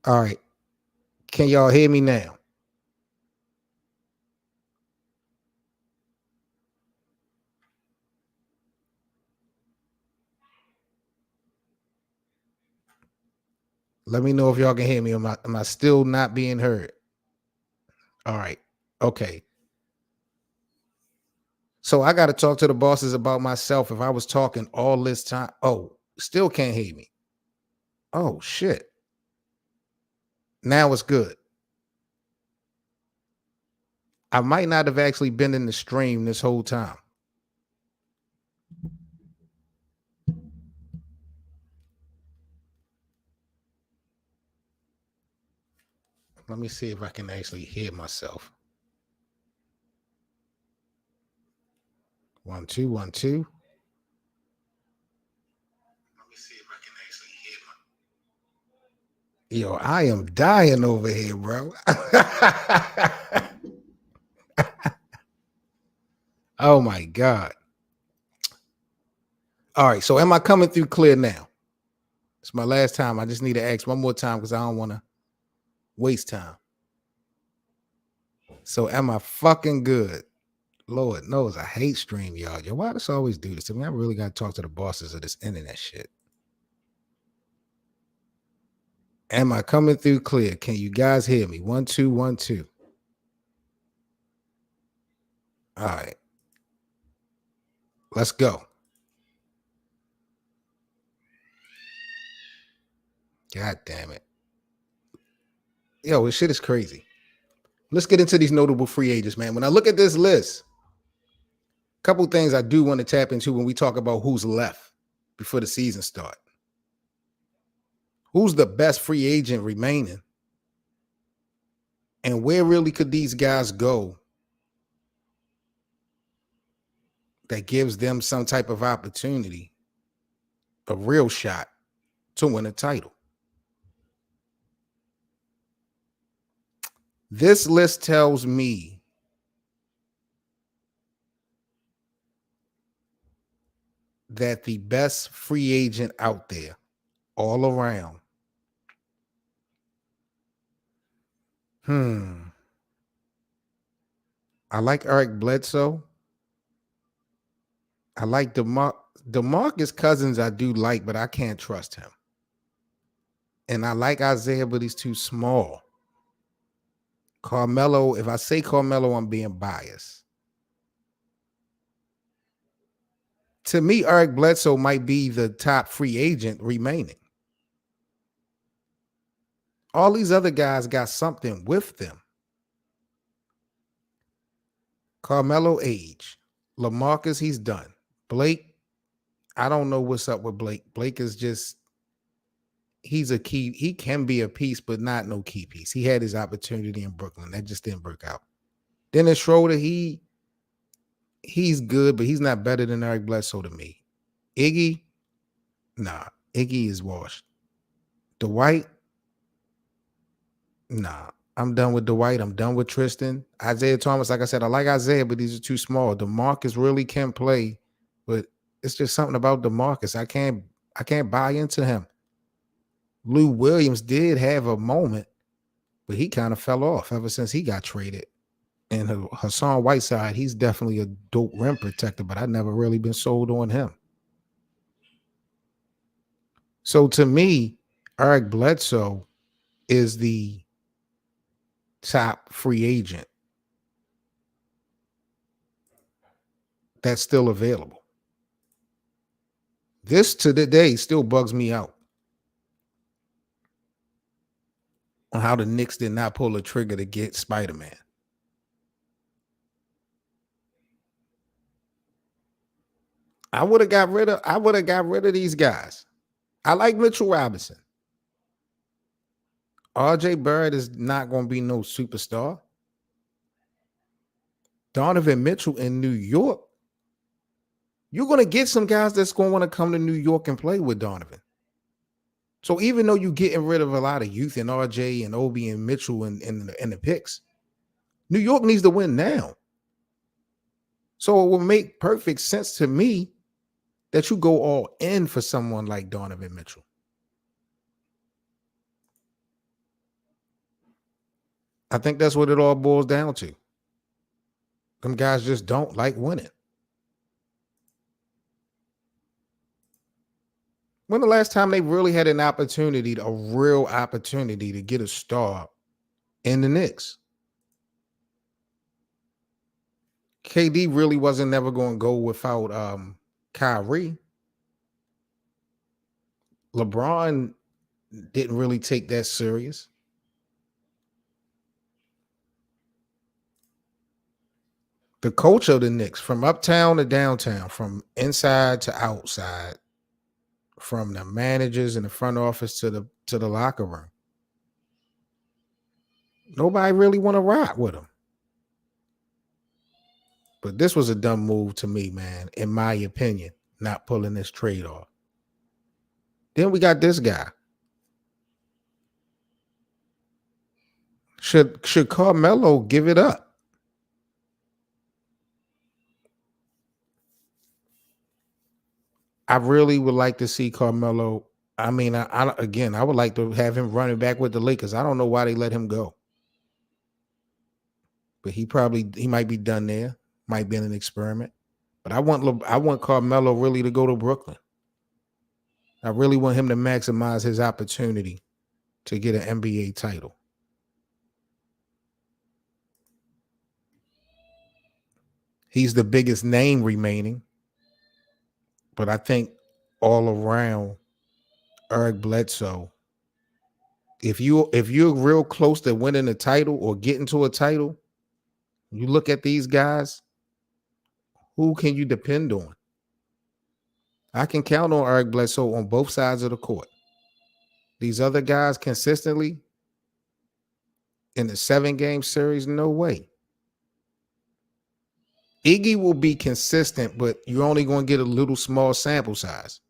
All right. Can y'all hear me now? Let me know if y'all can hear me. Am I still not being heard? All right. Okay. So I got to talk to the bosses about myself. If I was talking all this time, oh, still can't hear me. Oh shit. Now it's good. I might not have actually been in the stream this whole time. Let me see if I can actually hear myself. 1 2 1 2. Let me see if I can actually hear my. Yo, I am dying over here, bro. Oh my god. All right, so am I coming through clear now? It's my last time. I just need to ask one more time because I don't want to waste time. So am I fucking good? Lord knows I hate stream, y'all. Yo, why does always do this to me? I really got to talk to the bosses of this internet shit. Am I coming through clear? Can you guys hear me? 1 2 1 2. All right, let's go. God damn it. Yo, this shit is crazy. Let's get into these notable free agents, man. When I look at this list, a couple things I do want to tap into when we talk about who's left before the season start. Who's the best free agent remaining? And where really could these guys go that gives them some type of opportunity, a real shot to win a title? This list tells me that the best free agent out there all around. I like Eric Bledsoe. I like DeMarcus Cousins. I do like, but I can't trust him. And I like Isaiah, but he's too small. Carmelo, if I say Carmelo, I'm being biased. To me, Eric Bledsoe might be the top free agent remaining. All these other guys got something with them. Carmelo age. LaMarcus, he's done. Blake, I don't know what's up with Blake. Blake is just, he's a key. He can be a piece, but not no key piece. He had his opportunity in Brooklyn. That just didn't work out. Dennis Schroeder, he's good, but he's not better than Eric Bledsoe to me. Iggy, nah. Iggy is washed. Dwight, nah. I'm done with Dwight. I'm done with Tristan. Isaiah Thomas, like I said, I like Isaiah, but these are too small. DeMarcus really can play, but it's just something about DeMarcus. I can't buy into him. Lou Williams did have a moment, but he kind of fell off ever since he got traded. And Hassan Whiteside, he's definitely a dope rim protector, but I've never really been sold on him. So to me, Eric Bledsoe is the top free agent that's still available. This to the day still bugs me out on how the Knicks did not pull a trigger to get Spider-Man. I would have got rid of these guys. I like Mitchell Robinson. RJ Barrett is not going to be no superstar. Donovan Mitchell in New York. You're going to get some guys that's going to want to come to New York and play with Donovan. So even though you're getting rid of a lot of youth in RJ and Obi and Mitchell and the picks, New York needs to win now. So it will make perfect sense to me that you go all in for someone like Donovan Mitchell. I think that's what it all boils down to. Them guys just don't like winning. When the last time they really had an opportunity, a real opportunity to get a star in the Knicks? KD really wasn't never going to go without Kyrie. LeBron didn't really take that serious. The culture of the Knicks, from uptown to downtown, from inside to outside, from the managers in the front office to the locker room, nobody really want to rock with them. But this was a dumb move to me, man, in my opinion, not pulling this trade off. Then we got this guy. Should Carmelo give it up? I really would like to see Carmelo. I mean, I would like to have him running back with the Lakers. I don't know why they let him go, but he might be done there. Might be an experiment. But I want Carmelo really to go to Brooklyn. I really want him to maximize his opportunity to get an NBA title. He's the biggest name remaining, but I think all around Eric Bledsoe, if you're real close to winning a title or getting to a title, you look at these guys, who can you depend on? I can count on Eric Bledsoe on both sides of the court. These other guys consistently in the 7-game series, no way. Iggy will be consistent, but you're only going to get a little small sample size.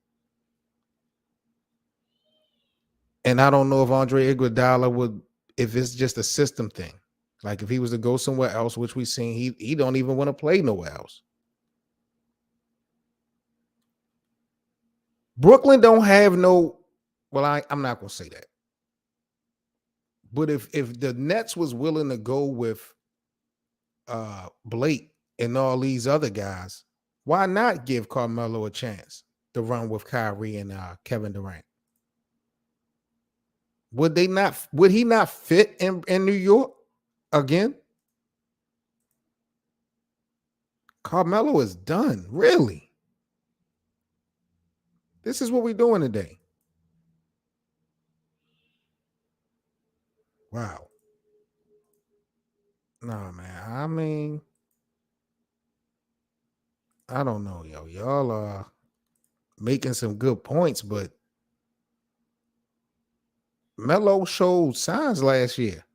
And I don't know if Andre Iguodala would, if it's just a system thing. Like if he was to go somewhere else, which we've seen, he don't even want to play nowhere else. Brooklyn don't have no, well, I'm not going to say that. But if the Nets was willing to go with Blake and all these other guys, why not give Carmelo a chance to run with Kyrie and Kevin Durant? Would he not fit in New York again? Carmelo is done, really. This is what we're doing today. Wow. No, man. I mean, I don't know, yo. Y'all are making some good points, but Melo showed signs last year,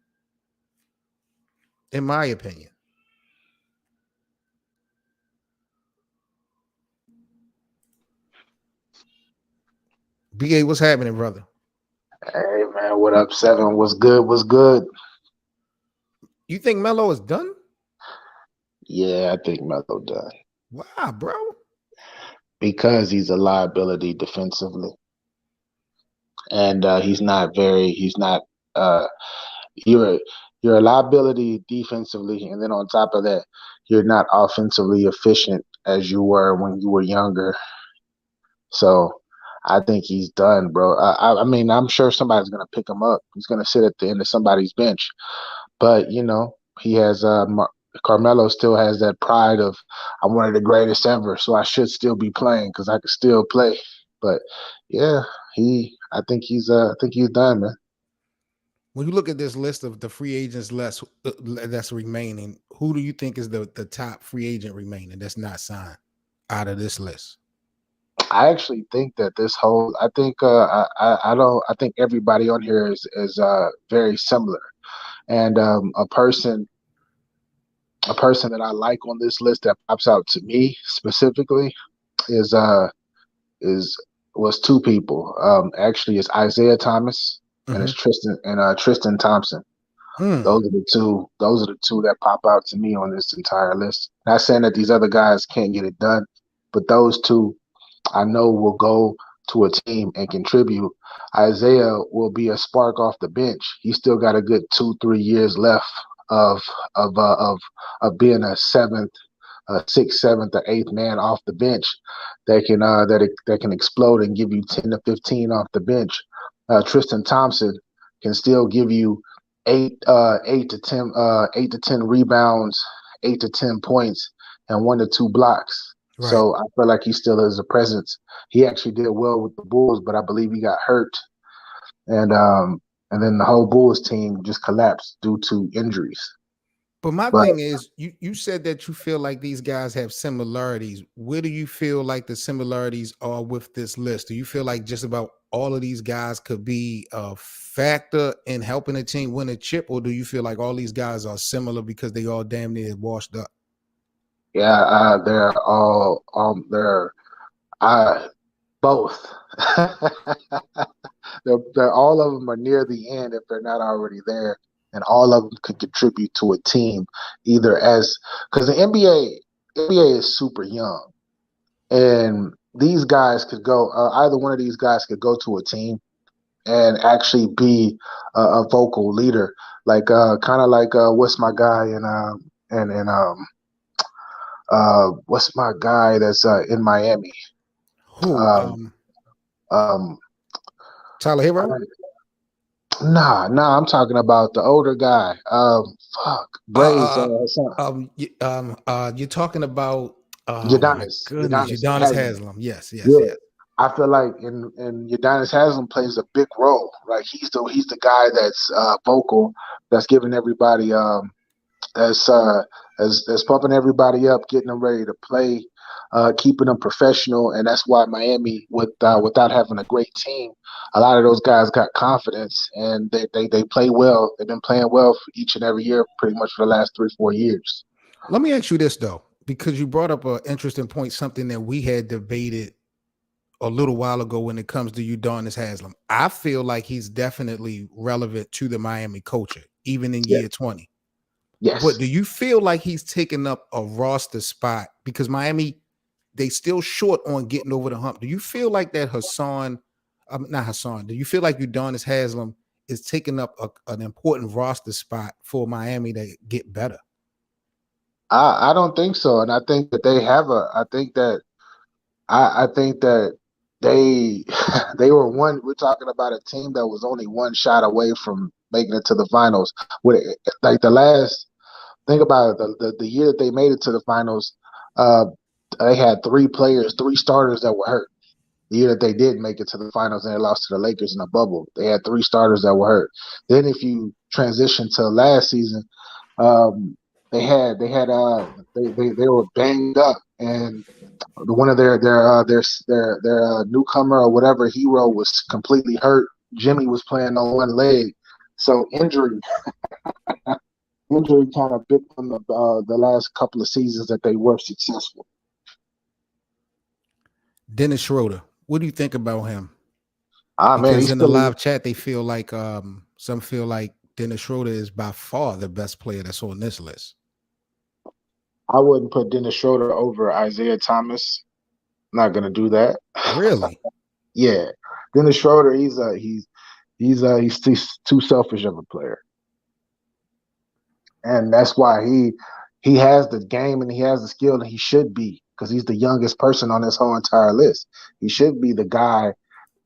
in my opinion. BA, what's happening, brother? Hey man, what up? 7? What's good? What's good? You think Melo is done? Yeah, I think Melo done Wow, bro. because he's a liability defensively, and he's not very. He's not. Uh, you're you're a liability defensively, and then on top of that, you're not offensively efficient as you were when you were younger. So I think he's done, bro. I mean, I'm sure somebody's gonna pick him up. He's gonna sit at the end of somebody's bench. But he has Carmelo still has that pride of I'm one of the greatest ever, so I should still be playing because I can still play. But yeah, I think he's done, man. When you look at this list of the free agents that's remaining, who do you think is the top free agent remaining that's not signed out of this list? I actually think that I think I don't I think everybody on here is very similar, and a person that I like on this list that pops out to me specifically is is was two people. Actually, it's Isaiah Thomas and Mm-hmm. it's Tristan Thompson. Hmm. Those are the two. Those are the two that pop out to me on this entire list. Not saying that these other guys can't get it done, but those two I know will go to a team and contribute, Isaiah will be a spark off the bench. He's still got a good 2-3 years left of of uh, of of being a seventh, sixth, seventh, or eighth man off the bench that can explode and give you 10 to 15 off the bench. Tristan Thompson can still give you 8 to 10 rebounds, 8 to 10 points, and 1 to 2 blocks. Right. So I feel like he still has a presence. He actually did well with the Bulls, but I believe he got hurt, and then the whole Bulls team just collapsed due to injuries. But my But thing is, you said that you feel like these guys have similarities. Where do you feel like the similarities are with this list? Do you feel like just about all of these guys could be a factor in helping a team win a chip, or do you feel like all these guys are similar because they all damn near washed up? yeah, they're they're both. they're all of them are near the end if they're not already there, and all of them could contribute to a team either as because the NBA is super young, and these guys could go either one of these guys could go to a team and actually be a vocal leader, like kind of like what's my guy and what's my guy that's in Miami. Who? Um, um, Tyler Hero? nah, I'm talking about the older guy. Braids. Son, You're talking about, oh my goodness, Udonis Udonis Haslam. Haslam. Yes, yes, Yeah, yes. I feel like in Udonis Haslam plays a big role. Like he's the guy that's vocal, that's giving everybody that's that's pumping everybody up, getting them ready to play, keeping them professional, and that's why Miami, without having a great team, a lot of those guys got confidence and they play well. They've been playing well for each and every year, pretty much for the last 3-4 years. Let me ask you this though, because you brought up an interesting point, something that we had debated a little while ago when it comes to Udonis Haslam. I feel like he's definitely relevant to the Miami culture, even in Yeah. year 20. But Yes. do you feel like he's taking up a roster spot? Because Miami, they still short on getting over the hump. Do you feel like that not Hassan, do you feel like Udonis Haslam is taking up an important roster spot for Miami to get better? I don't think so, and I think that they have a. I think that they they were one. We're talking about a team that was only one shot away from making it to the finals. With like the last, think about it, the year that they made it to the finals, uh, they had 3 players, 3 starters that were hurt. The year that they did make it to the finals and they lost to the Lakers in a bubble, they had 3 starters that were hurt. Then if you transition to last season, um, they were banged up, and one of their newcomer or whatever hero was completely hurt. Jimmy was playing on one leg, so injury kind of bit them the last couple of seasons that they were successful. Dennis Schroeder, what do you think about him? Man, Because he's in the still. live chat, they feel like some feel like Dennis Schroeder is by far the best player that's on this list. I wouldn't put Dennis Schroeder over Isaiah Thomas. I'm not gonna do that. Really? Yeah, Dennis Schroeder, he's too selfish of a player, and that's why he has the game and he has the skill, and he should be, because he's the youngest person on this whole entire list. He should be the guy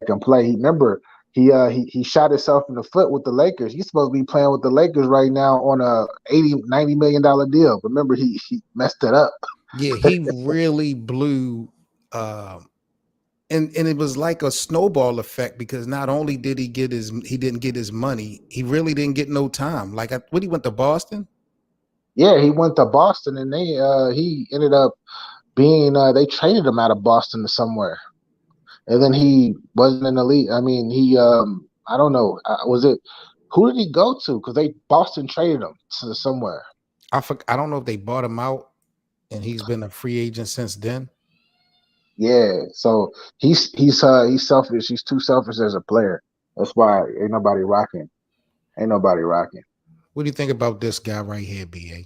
that can play. Remember, he shot himself in the foot with the Lakers. He's supposed to be playing with the Lakers right now on a 80-90 million dollar deal. But remember, he messed it up. Yeah, he really blew and it was like a snowball effect, because not only did he didn't get his money, he really didn't get no time. Like when he went to Boston. Yeah, he went to Boston, and he ended up being they traded him out of Boston to somewhere, and then he wasn't in the league. I mean, I don't know, was it who did he go to? Because Boston traded him to somewhere. I don't know if they bought him out and he's been a free agent since then. Yeah, so he's selfish. He's too selfish as a player. That's why ain't nobody rocking. Ain't nobody rocking. What do you think about this guy right here, BA?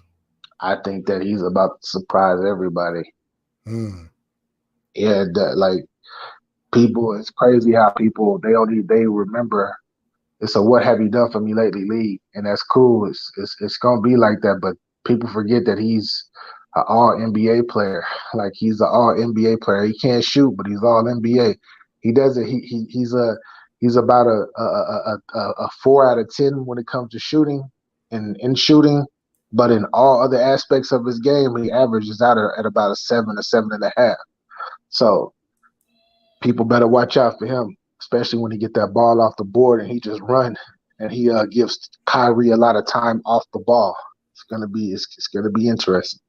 I think that he's about to surprise everybody. Hmm. Yeah, like People, it's crazy how people they remember it's a "What have you done for me lately" league, and that's cool. It's gonna be like that, but people forget that he's an All NBA player. Like he's an All NBA player. He can't shoot, but he's All NBA. He does it. He's about a 4 out of 10 when it comes to shooting and in shooting, but in all other aspects of his game, he averages out at about a 7 or 7.5. So people better watch out for him, especially when he get that ball off the board and he just run and he gives Kyrie a lot of time off the ball. It's gonna be interesting.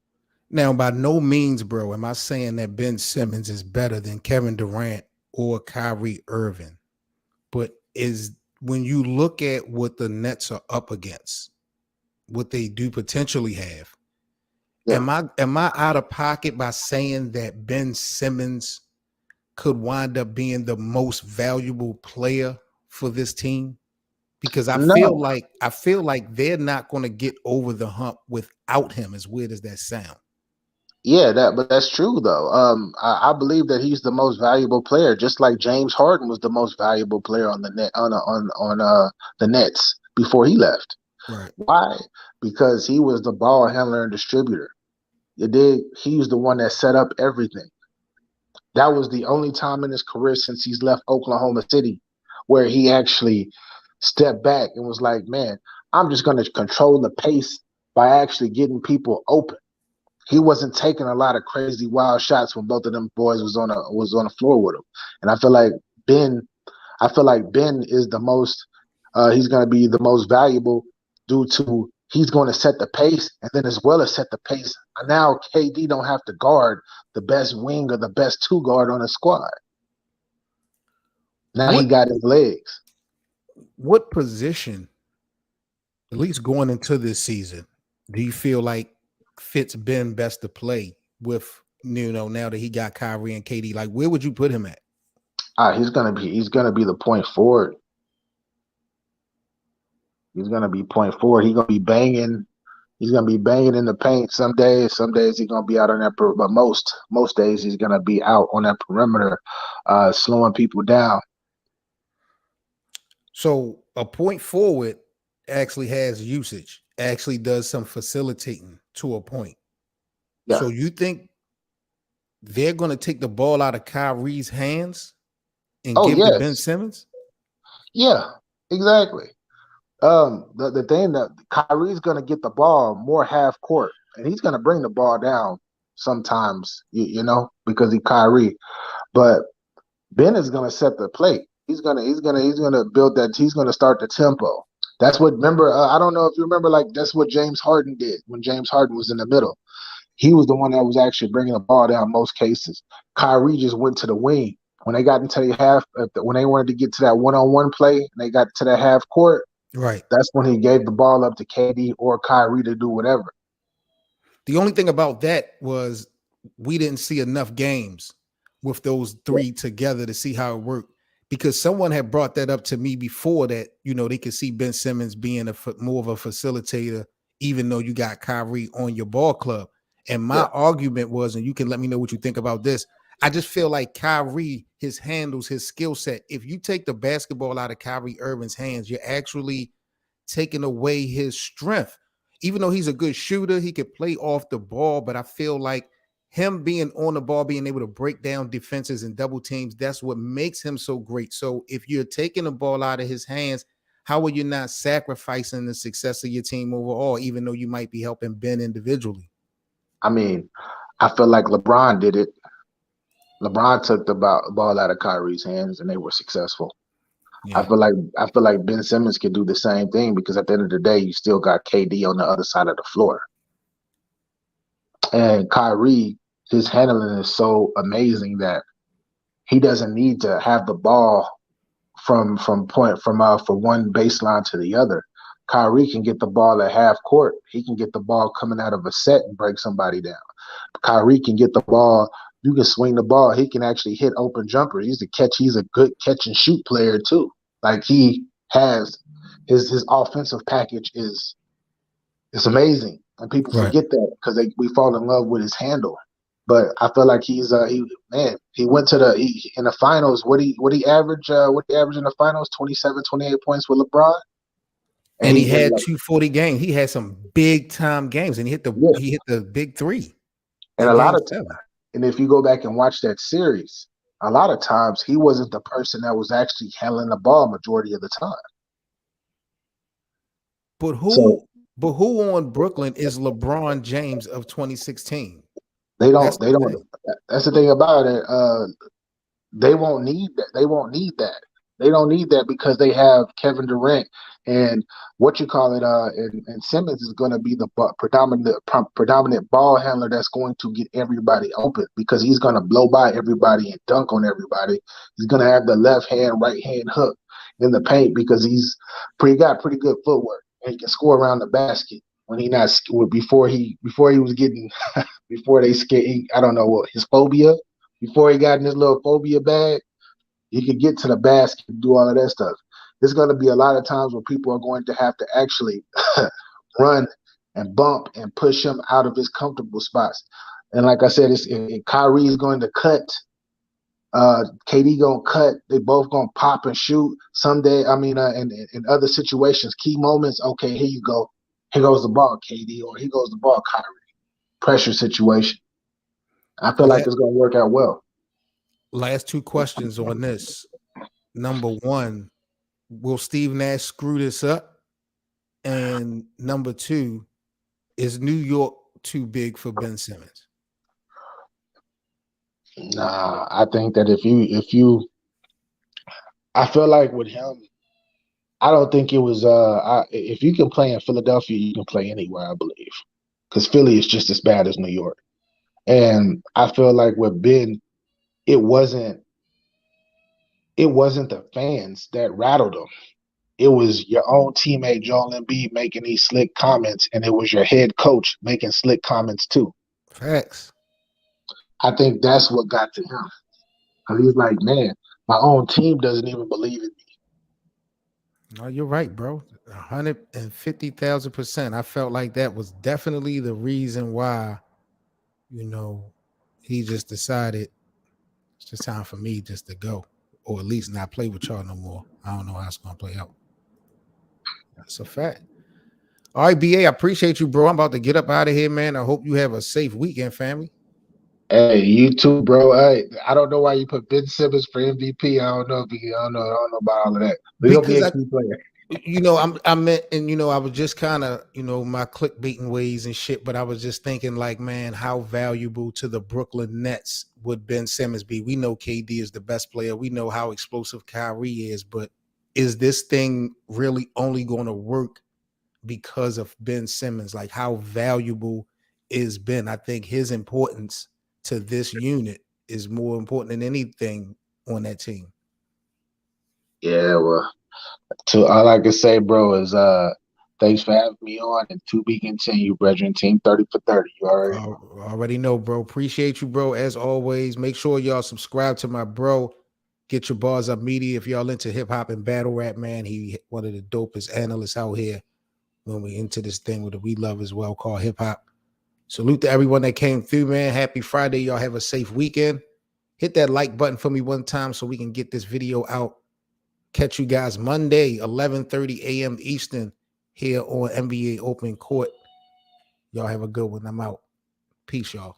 Now, by no means, bro, am I saying that Ben Simmons is better than Kevin Durant or Kyrie Irving. But is when you look at what the Nets are up against, what they do potentially have, Yeah. am I out of pocket by saying that Ben Simmons could wind up being the most valuable player for this team? Because No. I feel like they're not going to get over the hump without him, as weird as that sound. Yeah, but that's true though. I believe that he's the most valuable player, just like James Harden was the most valuable player on the net on the Nets before he left. Right. Why? Because he was the ball handler and distributor. You dig? He was the one that set up everything. That was the only time in his career since he's left Oklahoma City where he actually stepped back and was like, man, I'm just going to control the pace by actually getting people open. He wasn't taking a lot of crazy wild shots when both of them boys was on the floor with him. And Ben I feel like Ben is the most he's going to be the most valuable due to he's going to set the pace and then as well as set the pace. Now KD don't have to guard the best wing or the best two guard on the squad. Now he What got his legs. what position, at least going into this season, do you feel like fits Ben best to play with, now that he got Kyrie and KD? Like, where would you put him at? He's gonna be the point forward. He's gonna be point forward. He's gonna be banging. He's gonna be banging in the paint some days. Some days he's gonna be out on that, but most days he's gonna be out on that perimeter, slowing people down. So a point forward actually has usage, actually does some facilitating to a point. Yeah. So you think they're going to take the ball out of Kyrie's hands and Oh give to Ben yes. Simmons? Yeah. Exactly. The thing that Kyrie's gonna get the ball more half court, and he's gonna bring the ball down sometimes, because he Kyrie. But Ben is gonna set the plate. He's gonna build that. He's gonna start the tempo. That's what. Remember, I don't know if you remember. Like that's what James Harden did when James Harden was in the middle. He was the one that was actually bringing the ball down most cases. Kyrie just went to the wing when they got into the half. When they wanted to get to that one-on-one play, and they got to that half court. Right. That's when he gave the ball up to KD or Kyrie to do whatever. The only thing about that was we didn't see enough games with those three together to see how it worked, because someone had brought that up to me before that, they could see Ben Simmons being more of a facilitator, even though you got Kyrie on your ball club. And my argument was, and you can let me know what you think about this, I just feel like Kyrie, his handles, his skill set, if you take the basketball out of Kyrie Irving's hands, you're actually taking away his strength. Even though he's a good shooter, he could play off the ball, but I feel like him being on the ball, being able to break down defenses and double teams, that's what makes him so great. So if you're taking the ball out of his hands, how are you not sacrificing the success of your team overall, even though you might be helping Ben individually? I mean, I feel like LeBron did it. LeBron took the ball out of Kyrie's hands, and they were successful. I Yeah. feel like Ben Simmons can do the same thing because at the end of the day, you still got KD on the other side of the floor, and Kyrie, his handling is so amazing that he doesn't need to have the ball from one baseline to the other. Kyrie can get the ball at half court. He can get the ball coming out of a set and break somebody down. Kyrie can get the ball. You can swing the ball. He can actually hit open jumpers. He's a good catch and shoot player too. Like he has his offensive package is amazing, and people Right. forget that because we fall in love with his handle. But I feel like he went to in the finals. What he average in the finals? 27, 28 points with LeBron, and And he he and had like 240 games. He had some big time games, and yeah, he hit the big three and in a lot game of seven. and if you go back and watch that series, a lot of times he wasn't the person that was actually handling the ball majority of the time. But So who on Brooklyn is LeBron James of 2016? they That's don't the they don't. thing. That's the thing about it. They won't need that. They won't need that. They don't need that because they have Kevin Durant and what you call it. And Simmons is going to be the predominant ball handler that's going to get everybody open because he's going to blow by everybody and dunk on everybody. He's going to have the left hand, right hand hook in the paint because got pretty good footwork and he can score around the basket when he not before he was getting before they scared. I don't know what his phobia before he got in his little phobia bag, he could get to the basket and do all of that stuff. There's going to be a lot of times where people are going to have to actually run and bump and push him out of his comfortable spots. And like I said, Kyrie is going to cut. KD gonna cut. They both gonna pop and shoot someday. I mean, in other situations, key moments. Okay, here you go. Here goes the ball, KD, or here goes the ball, Kyrie. Pressure situation. I feel like La- it's gonna work out well. Last two questions on this. Number one, will Steve Nash screw this up? And number two, is New York too big for Ben Simmons? Nah, I think that I feel like with him, I don't think it was. If you can play in Philadelphia, you can play anywhere. I believe because Philly is just as bad as New York, and I feel like with Ben, it wasn't it wasn't the fans that rattled him. It was your own teammate Joel Embiid making these slick comments, and it was your head coach making slick comments too. Facts. I think that's what got to him. Cause he's like, man, my own team doesn't even believe in me. No, you're right, bro. 150,000%. I felt like that was definitely the reason why, you know, he just decided it's just time for me just to go, or at least not play with y'all no more. I don't know how it's gonna play out. That's a fact. All right, BA, I appreciate you, bro. I'm about to get up out of here, man. I hope you have a safe weekend, family. Hey, you too, bro. I don't know why you put Ben Simmons for MVP. I don't know about all of that. But he'll be Because a key player. I meant, and I was just kind of, my clickbaiting ways and shit, but I was just thinking, like, man, how valuable to the Brooklyn Nets would Ben Simmons be? We know KD is the best player. We know how explosive Kyrie is, but is this thing really only going to work because of Ben Simmons? Like, how valuable is Ben? I think his importance to this unit is more important than anything on that team. Yeah, well, to all I can say, bro, is thanks for having me on and to be continued, brethren. Team 30 for 30. You already know. Already know, bro. Appreciate you, bro. As always, make sure y'all subscribe to my bro. Get your bars up media if y'all into hip hop and battle rap, man. He one of the dopest analysts out here when we into this thing that we love as well called hip hop. Salute to everyone that came through, man. Happy Friday. Y'all have a safe weekend. Hit that like button for me one time so we can get this video out. Catch you guys Monday, 11:30 a.m. Eastern here on NBA Open Court. Y'all have a good one. I'm out. Peace, y'all.